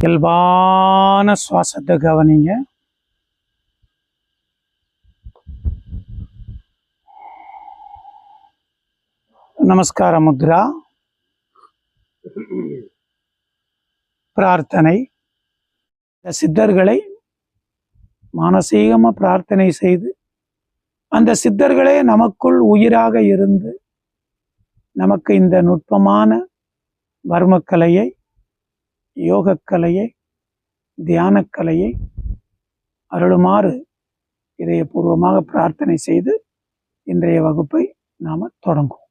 இயல்பான சுவாசத்தை கவனிங்க. நமஸ்கார முத்ரா. பிரார்த்தனை. சித்தர்களை மானசீகமாக பிரார்த்தனை செய்து அந்த சித்தர்களே நமக்குள் உயிராக இருந்து நமக்கு இந்த நுட்பமான வர்மக்கலையை, யோகக்கலையை, தியானக்கலையை அருளுமாறு இதயபூர்வமாக பிரார்த்தனை செய்து இன்றைய வகுப்பை நாம் தொடங்குவோம்.